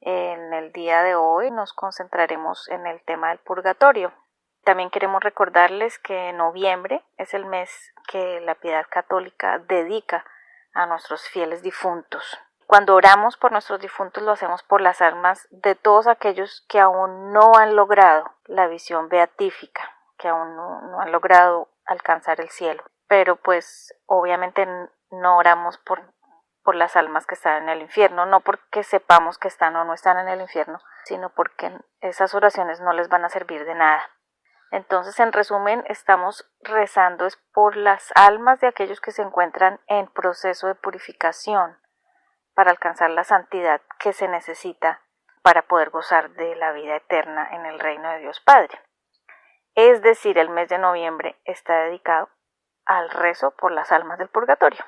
En el día de hoy nos concentraremos en el tema del purgatorio. También queremos recordarles que noviembre es el mes que la Piedad Católica dedica a nuestros fieles difuntos. Cuando oramos por nuestros difuntos lo hacemos por las almas de todos aquellos que aún no han logrado la visión beatífica, que aún no han logrado alcanzar el cielo. Pero pues obviamente no oramos por las almas que están en el infierno, no porque sepamos que están o no están en el infierno, sino porque esas oraciones no les van a servir de nada. Entonces, en resumen, estamos rezando es por las almas de aquellos que se encuentran en proceso de purificación para alcanzar la santidad que se necesita para poder gozar de la vida eterna en el reino de Dios Padre. Es decir, el mes de noviembre está dedicado al rezo por las almas del purgatorio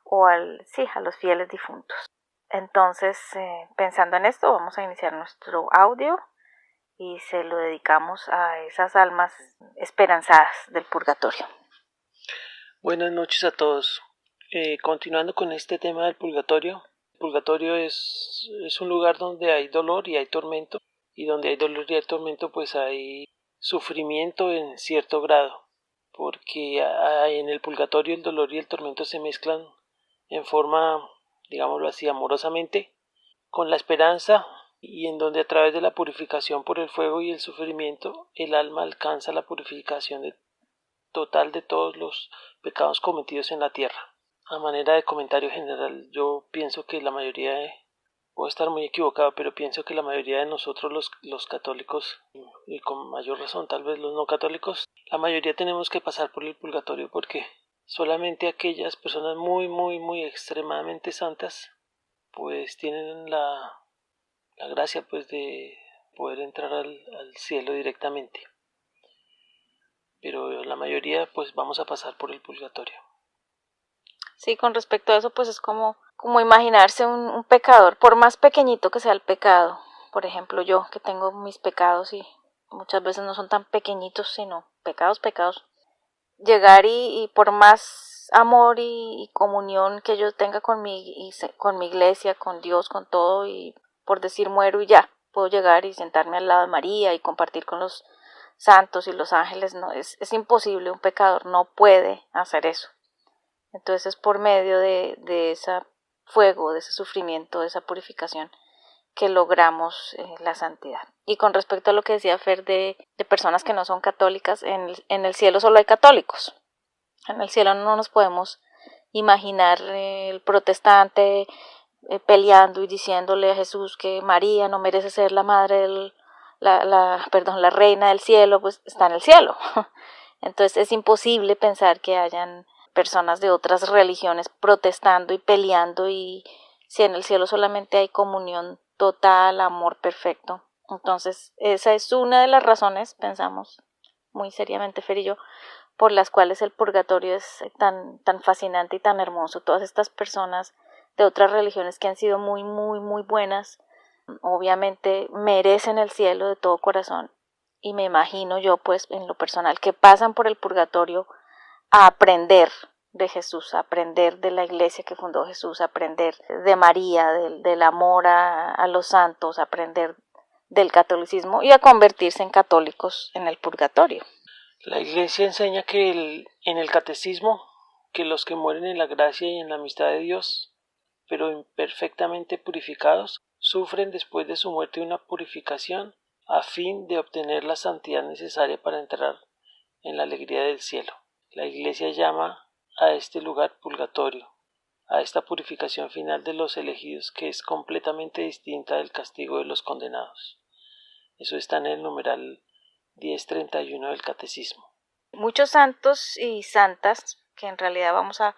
o a los fieles difuntos. Entonces, pensando en esto, vamos a iniciar nuestro audio y se lo dedicamos a esas almas esperanzadas del purgatorio. Buenas noches a todos. Continuando con este tema del purgatorio, el purgatorio es un lugar donde hay dolor y hay tormento, y donde hay dolor y hay tormento pues hay sufrimiento en cierto grado, porque en el purgatorio el dolor y el tormento se mezclan en forma, digámoslo así, amorosamente, con la esperanza, y en donde a través de la purificación por el fuego y el sufrimiento el alma alcanza la purificación total de todos los pecados cometidos en la tierra. A manera de comentario general, yo pienso que la mayoría puedo estar muy equivocado, pero pienso que la mayoría de nosotros los católicos, y con mayor razón tal vez los no católicos, la mayoría tenemos que pasar por el purgatorio, porque solamente aquellas personas muy extremadamente santas pues tienen la gracia pues de poder entrar al cielo directamente, pero la mayoría pues vamos a pasar por el purgatorio. Sí, con respecto a eso, pues es como imaginarse un pecador, por más pequeñito que sea el pecado. Por ejemplo, yo que tengo mis pecados y muchas veces no son tan pequeñitos, sino pecados. Llegar y por más amor y comunión que yo tenga con mi iglesia, con Dios, con todo, y por decir muero y ya, puedo llegar y sentarme al lado de María y compartir con los santos y los ángeles. No, es imposible, un pecador no puede hacer eso. Entonces es por medio de ese fuego, de ese sufrimiento, de esa purificación que logramos la santidad. Y con respecto a lo que decía Fer de personas que no son católicas, en el cielo solo hay católicos. En el cielo no nos podemos imaginar el protestante peleando y diciéndole a Jesús que María no merece ser la madre la reina del cielo, pues está en el cielo. Entonces es imposible pensar que hayan personas de otras religiones protestando y peleando, y si en el cielo solamente hay comunión total, amor perfecto. Entonces esa es una de las razones, pensamos muy seriamente Fer y yo, por las cuales el purgatorio es tan fascinante y tan hermoso. Todas estas personas de otras religiones que han sido muy buenas, obviamente merecen el cielo de todo corazón, y me imagino yo pues en lo personal que pasan por el purgatorio a aprender de Jesús, a aprender de la iglesia que fundó Jesús, a aprender de María, del amor a los santos, a aprender del catolicismo y a convertirse en católicos en el purgatorio. La iglesia enseña en el catecismo que los que mueren en la gracia y en la amistad de Dios, pero imperfectamente purificados, sufren después de su muerte una purificación a fin de obtener la santidad necesaria para entrar en la alegría del cielo. La iglesia llama a este lugar purgatorio, a esta purificación final de los elegidos, que es completamente distinta del castigo de los condenados. Eso está en el numeral 1031 del catecismo. Muchos santos y santas, que en realidad vamos a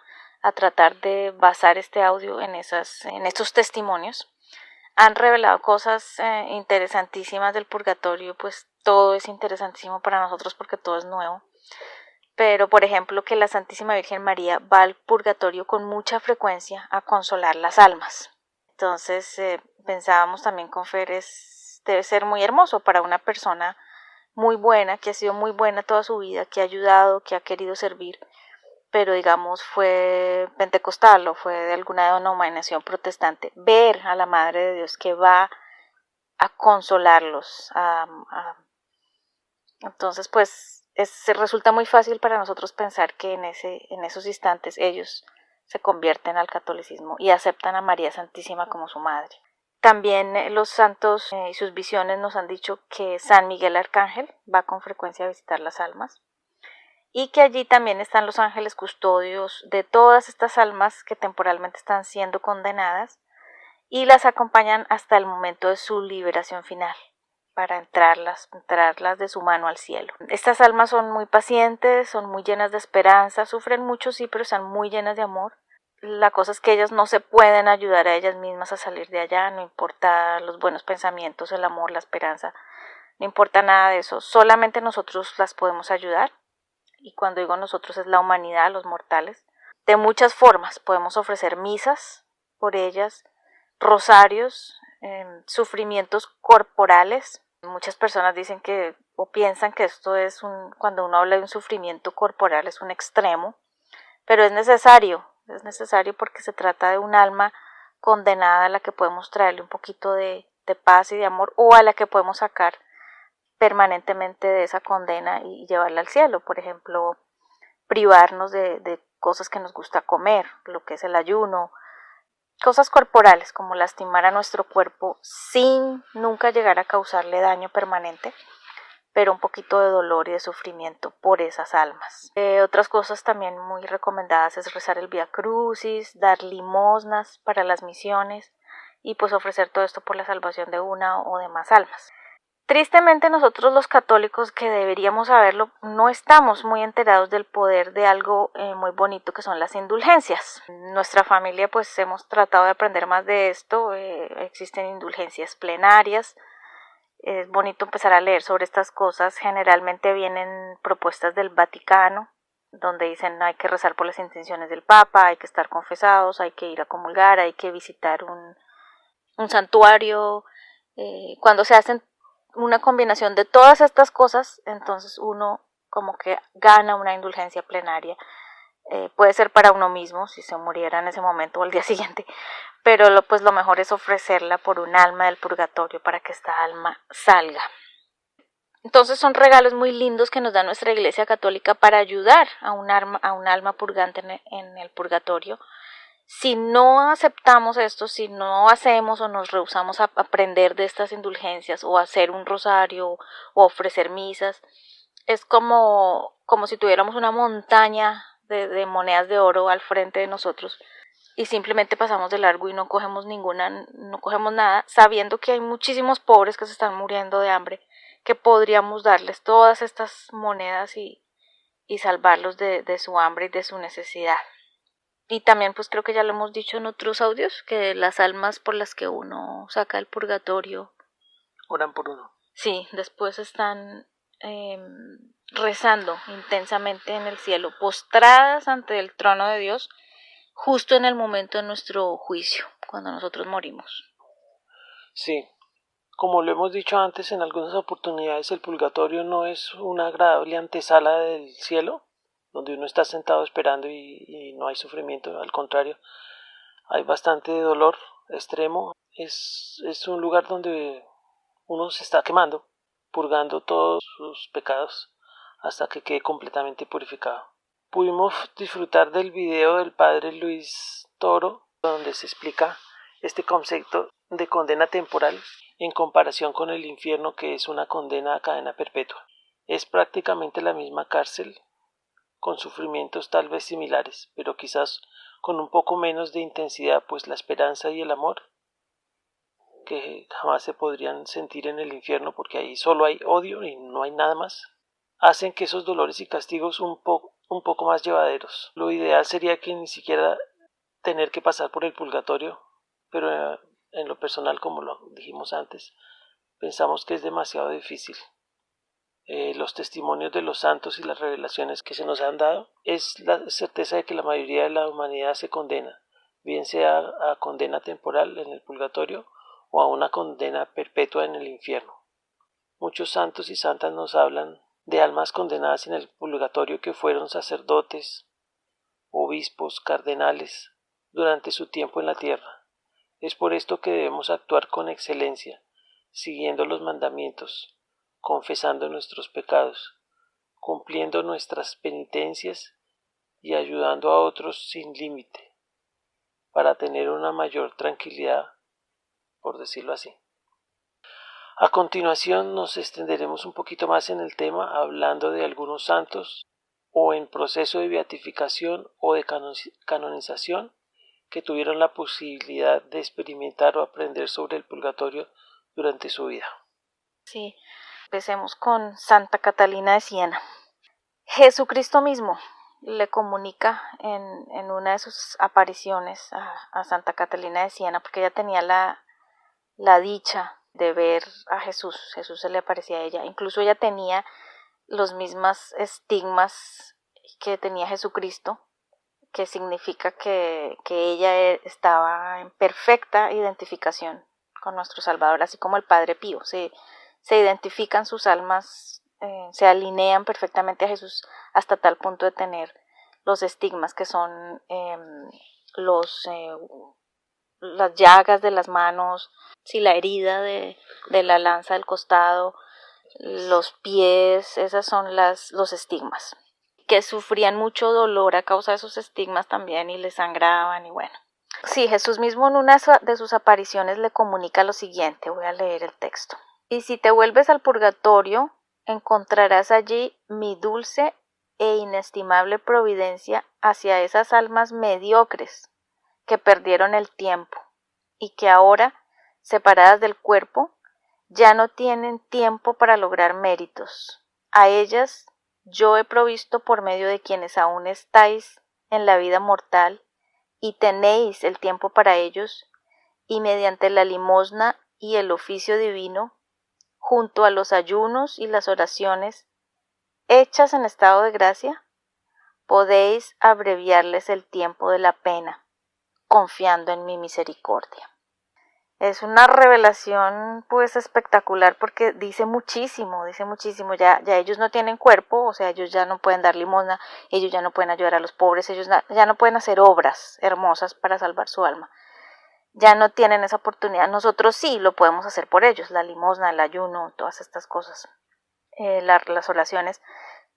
tratar de basar este audio en estos testimonios, han revelado cosas interesantísimas del purgatorio. Pues todo es interesantísimo para nosotros porque todo es nuevo. Pero, por ejemplo, que la Santísima Virgen María va al purgatorio con mucha frecuencia a consolar las almas. Entonces, pensábamos también con Fer, debe ser muy hermoso para una persona muy buena, que ha sido muy buena toda su vida, que ha ayudado, que ha querido servir, pero digamos fue pentecostal o fue de alguna denominación protestante, ver a la Madre de Dios que va a consolarlos, entonces pues resulta muy fácil para nosotros pensar que en esos instantes ellos se convierten al catolicismo y aceptan a María Santísima como su madre. También los santos y sus visiones nos han dicho que San Miguel Arcángel va con frecuencia a visitar las almas y que allí también están los ángeles custodios de todas estas almas que temporalmente están siendo condenadas y las acompañan hasta el momento de su liberación final para entrarlas de su mano al cielo. Estas almas son muy pacientes, son muy llenas de esperanza, sufren mucho sí, pero están muy llenas de amor. La cosa es que ellas no se pueden ayudar a ellas mismas a salir de allá, no importa los buenos pensamientos, el amor, la esperanza, no importa nada de eso, solamente nosotros las podemos ayudar. Y cuando digo nosotros es la humanidad, los mortales. De muchas formas podemos ofrecer misas por ellas, rosarios, sufrimientos corporales. Muchas personas dicen que o piensan que esto es cuando uno habla de un sufrimiento corporal es un extremo, pero es necesario porque se trata de un alma condenada a la que podemos traerle un poquito de paz y de amor o a la que podemos sacar permanentemente de esa condena y llevarla al cielo. Por ejemplo, privarnos de cosas que nos gusta comer, lo que es el ayuno, cosas corporales como lastimar a nuestro cuerpo sin nunca llegar a causarle daño permanente, pero un poquito de dolor y de sufrimiento por esas almas. Otras cosas también muy recomendadas es rezar el Vía Crucis, dar limosnas para las misiones y pues ofrecer todo esto por la salvación de una o de más almas. Tristemente nosotros los católicos que deberíamos saberlo no estamos muy enterados del poder de algo muy bonito que son las indulgencias. En nuestra familia pues hemos tratado de aprender más de esto, existen indulgencias plenarias, es bonito empezar a leer sobre estas cosas, generalmente vienen propuestas del Vaticano donde dicen no hay que rezar por las intenciones del Papa, hay que estar confesados, hay que ir a comulgar, hay que visitar un santuario, cuando se hacen una combinación de todas estas cosas, entonces uno como que gana una indulgencia plenaria. Puede ser para uno mismo, si se muriera en ese momento o al día siguiente, pero pues lo mejor es ofrecerla por un alma del purgatorio para que esta alma salga. Entonces son regalos muy lindos que nos da nuestra Iglesia Católica para ayudar a un alma purgante en el purgatorio. Si no aceptamos esto, si no hacemos o nos rehusamos a aprender de estas indulgencias o a hacer un rosario o ofrecer misas, es como si tuviéramos una montaña de monedas de oro al frente de nosotros y simplemente pasamos de largo y no cogemos nada, sabiendo que hay muchísimos pobres que se están muriendo de hambre, que podríamos darles todas estas monedas y salvarlos de su hambre y de su necesidad. Y también pues creo que ya lo hemos dicho en otros audios, que las almas por las que uno saca del purgatorio oran por uno. Sí, después están rezando intensamente en el cielo, postradas ante el trono de Dios, justo en el momento de nuestro juicio, cuando nosotros morimos. Sí, como lo hemos dicho antes en algunas oportunidades, el purgatorio no es una agradable antesala del cielo, donde uno está sentado esperando y no hay sufrimiento, al contrario, hay bastante dolor extremo. Es un lugar donde uno se está quemando, purgando todos sus pecados hasta que quede completamente purificado. Pudimos disfrutar del video del padre Luis Toro, donde se explica este concepto de condena temporal en comparación con el infierno, que es una condena a cadena perpetua. Es prácticamente la misma cárcel, con sufrimientos tal vez similares, pero quizás con un poco menos de intensidad, pues la esperanza y el amor, que jamás se podrían sentir en el infierno porque ahí solo hay odio y no hay nada más, hacen que esos dolores y castigos un poco más llevaderos. Lo ideal sería que ni siquiera tener que pasar por el purgatorio, pero en lo personal, como lo dijimos antes, pensamos que es demasiado difícil. Los testimonios de los santos y las revelaciones que se nos han dado es la certeza de que la mayoría de la humanidad se condena, bien sea a condena temporal en el purgatorio o a una condena perpetua en el infierno. Muchos santos y santas nos hablan de almas condenadas en el purgatorio que fueron sacerdotes, obispos, cardenales, durante su tiempo en la tierra. Es por esto que debemos actuar con excelencia, siguiendo los mandamientos, confesando nuestros pecados, cumpliendo nuestras penitencias y ayudando a otros sin límite, para tener una mayor tranquilidad, por decirlo así. A continuación nos extenderemos un poquito más en el tema hablando de algunos santos o en proceso de beatificación o de canonización que tuvieron la posibilidad de experimentar o aprender sobre el purgatorio durante su vida. Sí, empecemos con Santa Catalina de Siena. Jesucristo mismo le comunica en una de sus apariciones a Santa Catalina de Siena, porque ella tenía la dicha de ver a Jesús. Jesús se le aparecía a ella. Incluso ella tenía los mismos estigmas que tenía Jesucristo, que significa que ella estaba en perfecta identificación con nuestro Salvador, así como el Padre Pío. Se identifican sus almas, se alinean perfectamente a Jesús hasta tal punto de tener los estigmas que son las llagas de las manos, la herida de la lanza del costado, los pies, esas son los estigmas, que sufrían mucho dolor a causa de esos estigmas también y les sangraban y bueno. Sí, Jesús mismo en una de sus apariciones le comunica lo siguiente, voy a leer el texto. Y si te vuelves al purgatorio, encontrarás allí mi dulce e inestimable providencia hacia esas almas mediocres que perdieron el tiempo y que ahora, separadas del cuerpo, ya no tienen tiempo para lograr méritos. A ellas yo he provisto por medio de quienes aún estáis en la vida mortal y tenéis el tiempo para ellos, y mediante la limosna y el oficio divino, junto a los ayunos y las oraciones hechas en estado de gracia, podéis abreviarles el tiempo de la pena, confiando en mi misericordia. Es una revelación pues espectacular porque dice muchísimo, ya ellos no tienen cuerpo, o sea, ellos ya no pueden dar limosna, ellos ya no pueden ayudar a los pobres, ellos ya no pueden hacer obras hermosas para salvar su alma, ya no tienen esa oportunidad, nosotros sí lo podemos hacer por ellos, la limosna, el ayuno, todas estas cosas, las oraciones,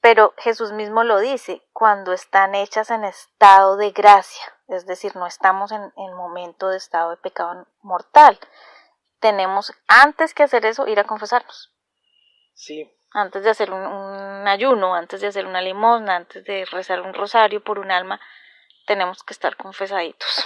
pero Jesús mismo lo dice, cuando están hechas en estado de gracia, es decir, no estamos en momento de estado de pecado mortal. Tenemos, antes que hacer eso, ir a confesarnos. Sí. Antes de hacer un ayuno, antes de hacer una limosna, antes de rezar un rosario por un alma, tenemos que estar confesaditos.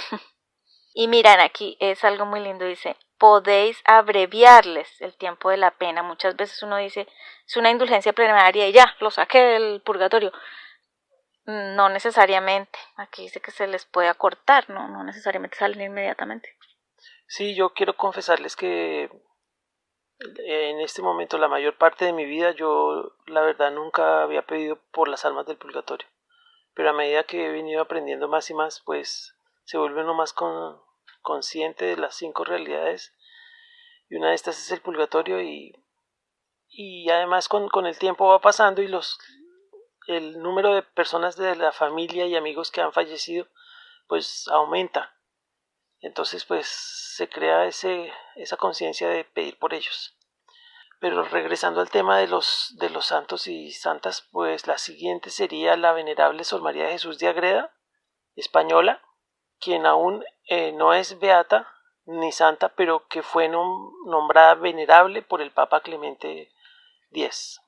Y miran, aquí es algo muy lindo, dice, podéis abreviarles el tiempo de la pena. Muchas veces uno dice, es una indulgencia plenaria y ya, lo saqué del purgatorio. No necesariamente, aquí dice que se les puede acortar, no necesariamente salen inmediatamente. Sí, yo quiero confesarles que en este momento, la mayor parte de mi vida, yo la verdad nunca había pedido por las almas del purgatorio. Pero a medida que he venido aprendiendo más y más, pues se vuelve uno más consciente de las 5 realidades. Y una de estas es el purgatorio y además con el tiempo va pasando y el número de personas de la familia y amigos que han fallecido pues aumenta. Entonces pues se crea esa conciencia de pedir por ellos. Pero regresando al tema de los santos y santas, pues la siguiente sería la venerable Sor María de Jesús de Agreda, española, quien aún no es beata ni santa, pero que fue nombrada venerable por el Papa Clemente X.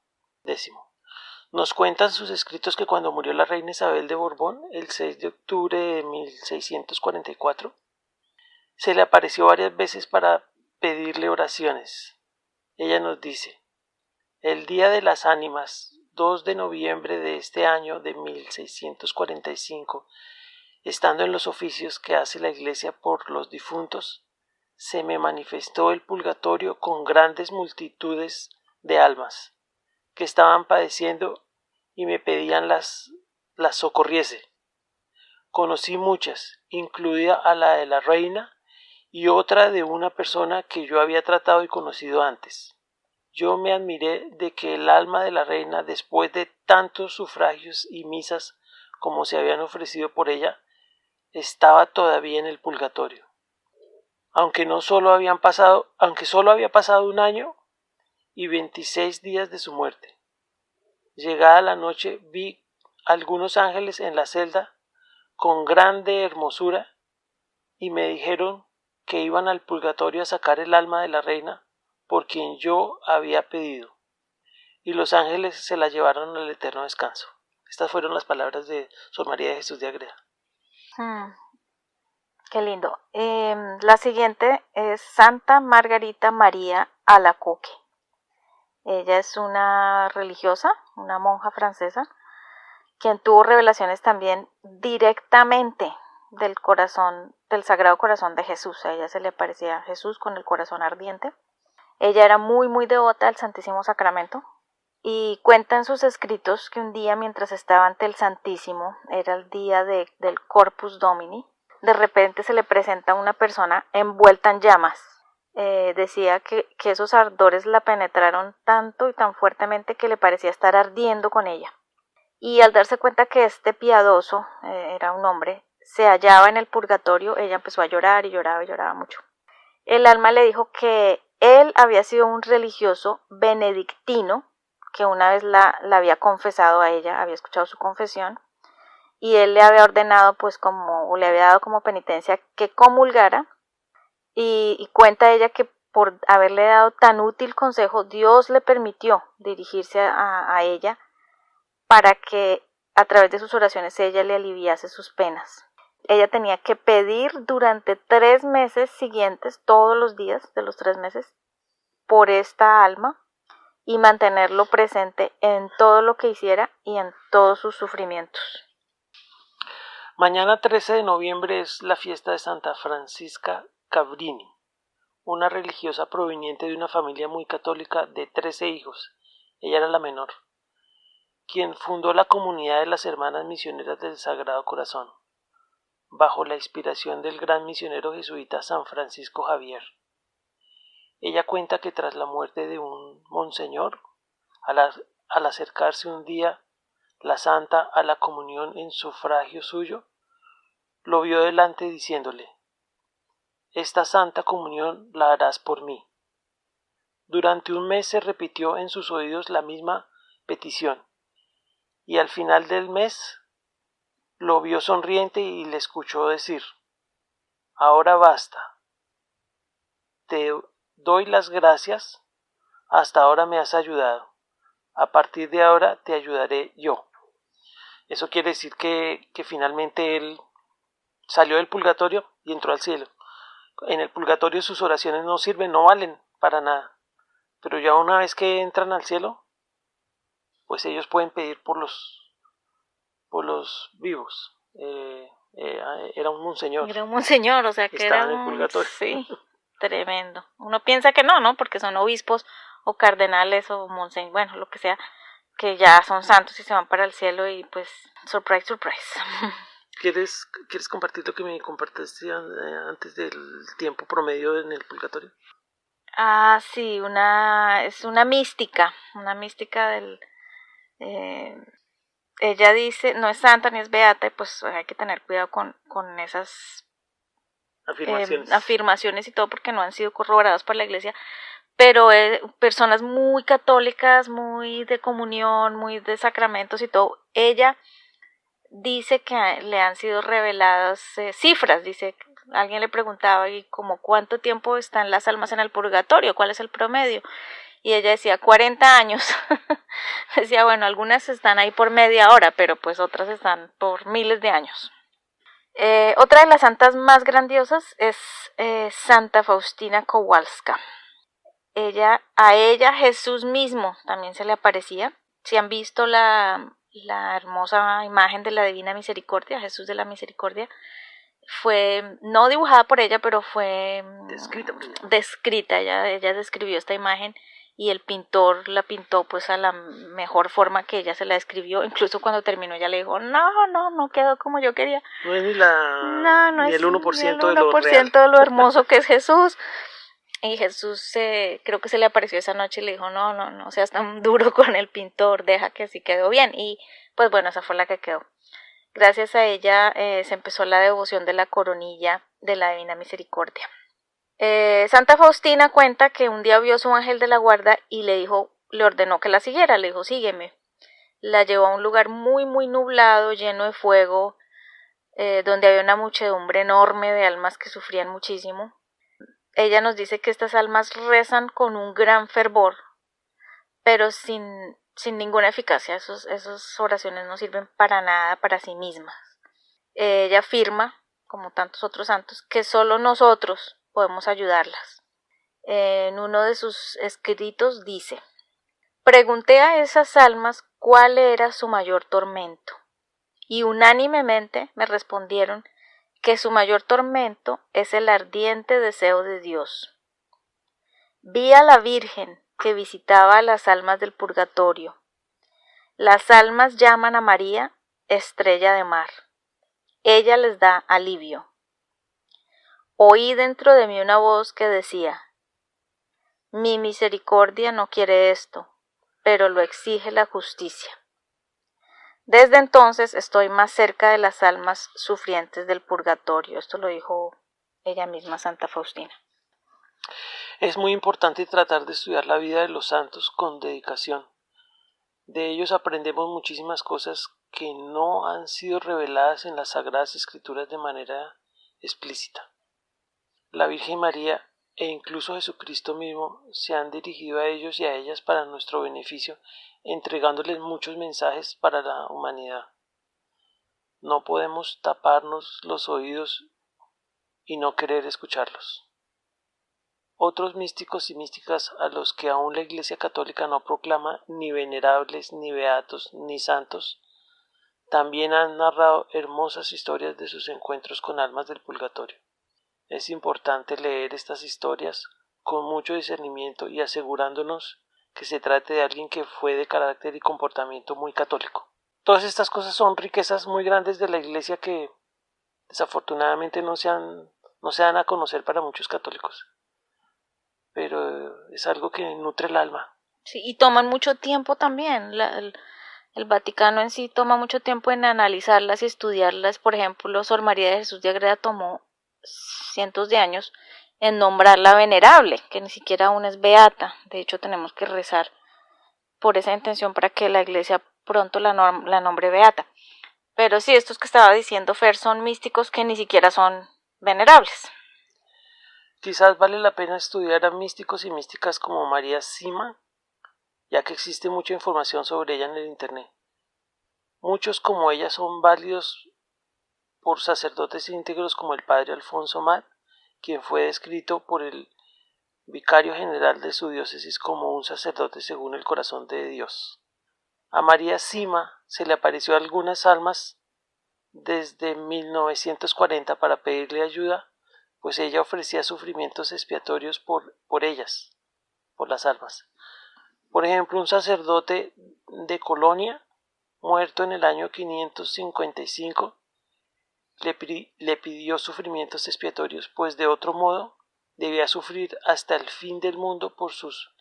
Nos cuentan sus escritos que cuando murió la reina Isabel de Borbón, el 6 de octubre de 1644, se le apareció varias veces para pedirle oraciones. Ella nos dice, el día de las ánimas, 2 de noviembre de este año de 1645, estando en los oficios que hace la Iglesia por los difuntos, se me manifestó el purgatorio con grandes multitudes de almas que estaban padeciendo y me pedían las socorriese. Conocí muchas, incluida a la de la reina y otra de una persona que yo había tratado y conocido antes. Yo me admiré de que el alma de la reina, después de tantos sufragios y misas, como se habían ofrecido por ella, estaba todavía en el purgatorio. Aunque solo había pasado un año y 26 días de su muerte. Llegada la noche vi algunos ángeles en la celda con grande hermosura y me dijeron que iban al purgatorio a sacar el alma de la reina por quien yo había pedido, y los ángeles se la llevaron al eterno descanso. Estas fueron las palabras de Sor María de Jesús de Agreda. Qué lindo. La siguiente es Santa Margarita María Alacoque. Ella es una religiosa, una monja francesa, quien tuvo revelaciones también directamente del corazón, del Sagrado Corazón de Jesús. A ella se le aparecía Jesús con el corazón ardiente. Ella era muy devota al Santísimo Sacramento y cuenta en sus escritos que un día, mientras estaba ante el Santísimo, era el día del Corpus Domini, de repente se le presenta una persona envuelta en llamas. Decía que esos ardores la penetraron tanto y tan fuertemente que le parecía estar ardiendo con ella. Y al darse cuenta que este piadoso, era un hombre, se hallaba en el purgatorio, ella empezó a llorar y lloraba y lloraba mucho. El alma le dijo que él había sido un religioso benedictino, que una vez la había confesado a ella, había escuchado su confesión, y él le había ordenado, o le había dado como penitencia que comulgara, y cuenta ella que por haberle dado tan útil consejo, Dios le permitió dirigirse a ella para que a través de sus oraciones ella le aliviase sus penas. Ella tenía que pedir durante 3 meses siguientes, todos los días de los 3 meses, por esta alma y mantenerlo presente en todo lo que hiciera y en todos sus sufrimientos. Mañana 13 de noviembre es la fiesta de Santa Francisca Cabrini, una religiosa proveniente de una familia muy católica de 13 hijos. Ella era la menor, quien fundó la comunidad de las Hermanas Misioneras del Sagrado Corazón, bajo la inspiración del gran misionero jesuita San Francisco Javier. Ella cuenta que tras la muerte de un monseñor, al acercarse un día la santa a la comunión en sufragio suyo, lo vio delante diciéndole: «Esta santa comunión la harás por mí». Durante un mes se repitió en sus oídos la misma petición, y al final del mes lo vio sonriente y le escuchó decir: «Ahora basta. Te doy las gracias. Hasta ahora me has ayudado. A partir de ahora te ayudaré yo». Eso quiere decir que finalmente él salió del purgatorio y entró al cielo. En el purgatorio sus oraciones no sirven, no valen para nada. Pero ya una vez que entran al cielo, pues ellos pueden pedir por los vivos. Era un monseñor. Era un monseñor, o sea que estaba era en el purgatorio. Sí, tremendo. Uno piensa que no, porque son obispos o cardenales o monseñores, bueno, lo que sea, que ya son santos y se van para el cielo y pues, surprise, surprise. ¿Quieres compartir lo que me compartiste antes del tiempo promedio en el purgatorio? Sí, es una mística del... ella dice, no es santa ni es beata, y pues hay que tener cuidado con esas afirmaciones y todo, porque no han sido corroboradas por la iglesia, pero personas muy católicas, muy de comunión, muy de sacramentos y todo, ella dice que le han sido reveladas cifras, dice, alguien le preguntaba, ¿y como cuánto tiempo están las almas en el purgatorio? ¿Cuál es el promedio? Y ella decía 40 años. Decía, bueno, algunas están ahí por media hora, pero pues otras están por miles de años. Otra de las santas más grandiosas es Santa Faustina Kowalska. A ella Jesús mismo también se le aparecía. Si han visto la hermosa imagen de la Divina Misericordia, Jesús de la Misericordia, fue no dibujada por ella, pero fue descrita. Ella describió esta imagen y el pintor la pintó pues a la mejor forma que ella se la describió. Incluso cuando terminó ella le dijo, no quedó como yo quería. No es ni el 1% de lo real. De lo hermoso que es Jesús. Y Jesús creo que se le apareció esa noche y le dijo, no seas tan duro con el pintor, deja que así quedó bien. Y pues bueno, esa fue la que quedó. Gracias a ella se empezó la devoción de la coronilla de la Divina Misericordia. Santa Faustina cuenta que un día vio a su ángel de la guarda y le ordenó que la siguiera, le dijo, sígueme. La llevó a un lugar muy, muy nublado, lleno de fuego, donde había una muchedumbre enorme de almas que sufrían muchísimo. Ella nos dice que estas almas rezan con un gran fervor, pero sin ninguna eficacia. Esas oraciones no sirven para nada para sí mismas. Ella afirma, como tantos otros santos, que solo nosotros podemos ayudarlas. En uno de sus escritos dice: pregunté a esas almas cuál era su mayor tormento, y unánimemente me respondieron que su mayor tormento es el ardiente deseo de Dios. Vi a la Virgen que visitaba a las almas del purgatorio. Las almas llaman a María estrella de mar. Ella les da alivio. Oí dentro de mí una voz que decía: mi misericordia no quiere esto, pero lo exige la justicia. Desde entonces estoy más cerca de las almas sufrientes del purgatorio. Esto lo dijo ella misma, Santa Faustina. Es muy importante tratar de estudiar la vida de los santos con dedicación. De ellos aprendemos muchísimas cosas que no han sido reveladas en las Sagradas Escrituras de manera explícita. La Virgen María e incluso Jesucristo mismo se han dirigido a ellos y a ellas para nuestro beneficio, entregándoles muchos mensajes para la humanidad. No podemos taparnos los oídos y no querer escucharlos. Otros místicos y místicas a los que aún la Iglesia Católica no proclama ni venerables, ni beatos, ni santos, también han narrado hermosas historias de sus encuentros con almas del purgatorio. Es importante leer estas historias con mucho discernimiento y asegurándonos que se trate de alguien que fue de carácter y comportamiento muy católico. Todas estas cosas son riquezas muy grandes de la Iglesia que desafortunadamente no se dan a conocer para muchos católicos, pero es algo que nutre el alma. Sí, y toman mucho tiempo también. El Vaticano en sí toma mucho tiempo en analizarlas y estudiarlas. Por ejemplo, Sor María de Jesús de Agreda tomó cientos de años en nombrarla venerable, que ni siquiera aún es beata. De hecho, tenemos que rezar por esa intención para que la Iglesia pronto la nombre beata. Pero sí, estos que estaba diciendo Fer son místicos que ni siquiera son venerables. Quizás vale la pena estudiar a místicos y místicas como María Sima, ya que existe mucha información sobre ella en el internet. Muchos como ella son válidos por sacerdotes íntegros como el padre Alfonso Mat, quien fue descrito por el vicario general de su diócesis como un sacerdote según el corazón de Dios. A María Sima se le apareció a algunas almas desde 1940 para pedirle ayuda, pues ella ofrecía sufrimientos expiatorios por ellas, por las almas. Por ejemplo, un sacerdote de Colonia, muerto en el año 555, le pidió sufrimientos expiatorios, pues de otro modo debía sufrir hasta el fin del mundo por sus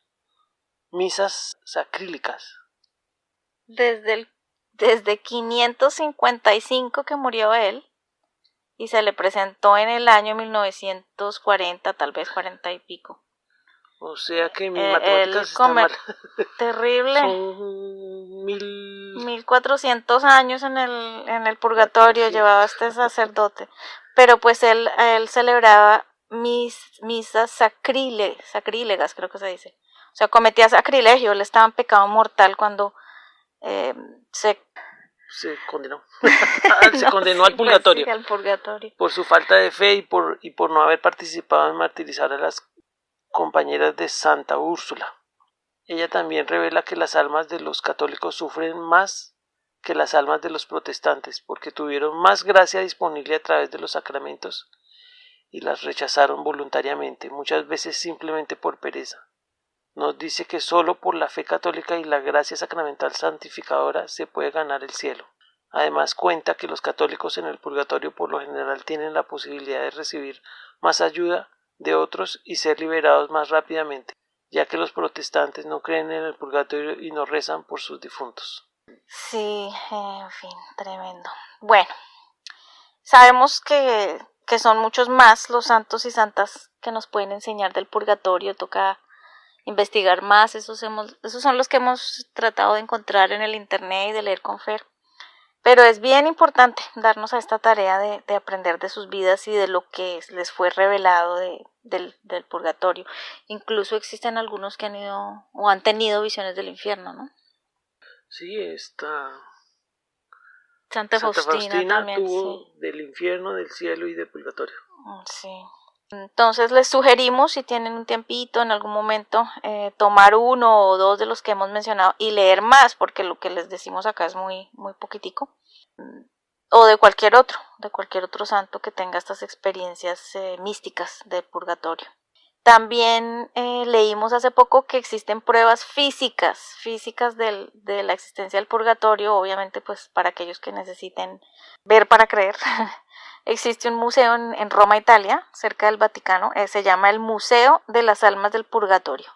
misas sacrílicas. Desde 555 que murió él, y se le presentó en el año 1940, tal vez 40 y pico. O sea que mis matemáticas están mal. Terrible. Son 1400 años en el purgatorio, sí, llevaba este sacerdote. Pero pues él celebraba misas sacrílegas, creo que se dice. O sea, cometía sacrilegio, él estaba en pecado mortal cuando se condenó. Se condenó al purgatorio. Pues, sí, al purgatorio. Por su falta de fe y por no haber participado en martirizar a las compañeras de Santa Úrsula. Ella también revela que las almas de los católicos sufren más que las almas de los protestantes, porque tuvieron más gracia disponible a través de los sacramentos y las rechazaron voluntariamente, muchas veces simplemente por pereza. Nos dice que solo por la fe católica y la gracia sacramental santificadora se puede ganar el cielo. Además cuenta que los católicos en el purgatorio por lo general tienen la posibilidad de recibir más ayuda de otros y ser liberados más rápidamente, ya que los protestantes no creen en el purgatorio y no rezan por sus difuntos. Sí, en fin, tremendo. Bueno, sabemos que son muchos más los santos y santas que nos pueden enseñar del purgatorio. Toca investigar más. Esos son los que hemos tratado de encontrar en el internet y de leer con Fer. Pero es bien importante darnos a esta tarea de aprender de sus vidas y de lo que les fue revelado del purgatorio. Incluso existen algunos que han ido o han tenido visiones del infierno, ¿no? Sí, Santa Faustina también, tuvo sí. del infierno, del cielo y del purgatorio. Sí. Entonces les sugerimos, si tienen un tiempito en algún momento, tomar uno o dos de los que hemos mencionado y leer más, porque lo que les decimos acá es muy, muy poquitico. O de cualquier otro santo que tenga estas experiencias místicas del purgatorio. También leímos hace poco que existen pruebas físicas de la existencia del purgatorio, obviamente pues para aquellos que necesiten ver para creer. Existe un museo en Roma, Italia, cerca del Vaticano, se llama el Museo de las Almas del Purgatorio.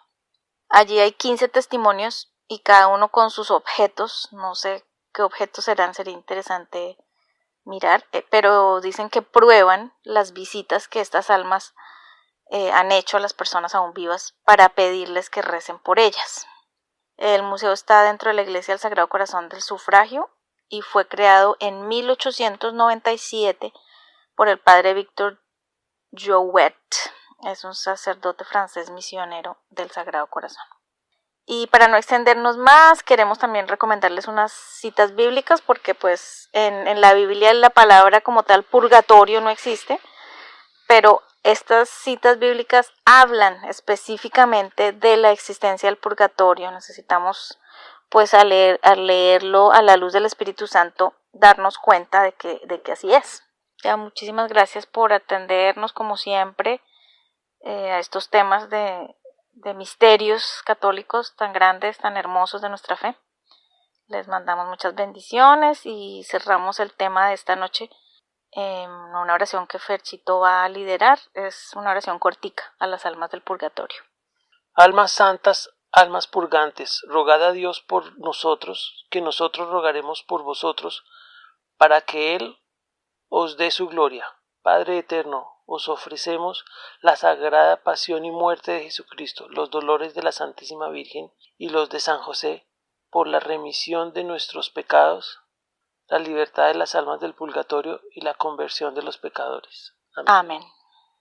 Allí hay 15 testimonios y cada uno con sus objetos, no sé qué objetos serán, sería interesante mirar, pero dicen que prueban las visitas que estas almas han hecho a las personas aún vivas para pedirles que recen por ellas. El museo está dentro de la Iglesia del Sagrado Corazón del Sufragio y fue creado en 1897 por el padre Victor Jouet. Es un sacerdote francés misionero del Sagrado Corazón. Y para no extendernos más, queremos también recomendarles unas citas bíblicas porque pues en la Biblia la palabra como tal purgatorio no existe, pero estas citas bíblicas hablan específicamente de la existencia del purgatorio. Necesitamos pues al leerlo a la luz del Espíritu Santo darnos cuenta de que así es. Ya, muchísimas gracias por atendernos como siempre a estos temas de misterios católicos tan grandes, tan hermosos de nuestra fe. Les mandamos muchas bendiciones y cerramos el tema de esta noche en una oración que Ferchito va a liderar. Es una oración cortica a las almas del purgatorio. Almas santas, almas purgantes, rogad a Dios por nosotros, que nosotros rogaremos por vosotros, para que Él os dé su gloria. Padre eterno, os ofrecemos la sagrada pasión y muerte de Jesucristo, los dolores de la Santísima Virgen y los de San José, por la remisión de nuestros pecados, la libertad de las almas del purgatorio y la conversión de los pecadores. Amén.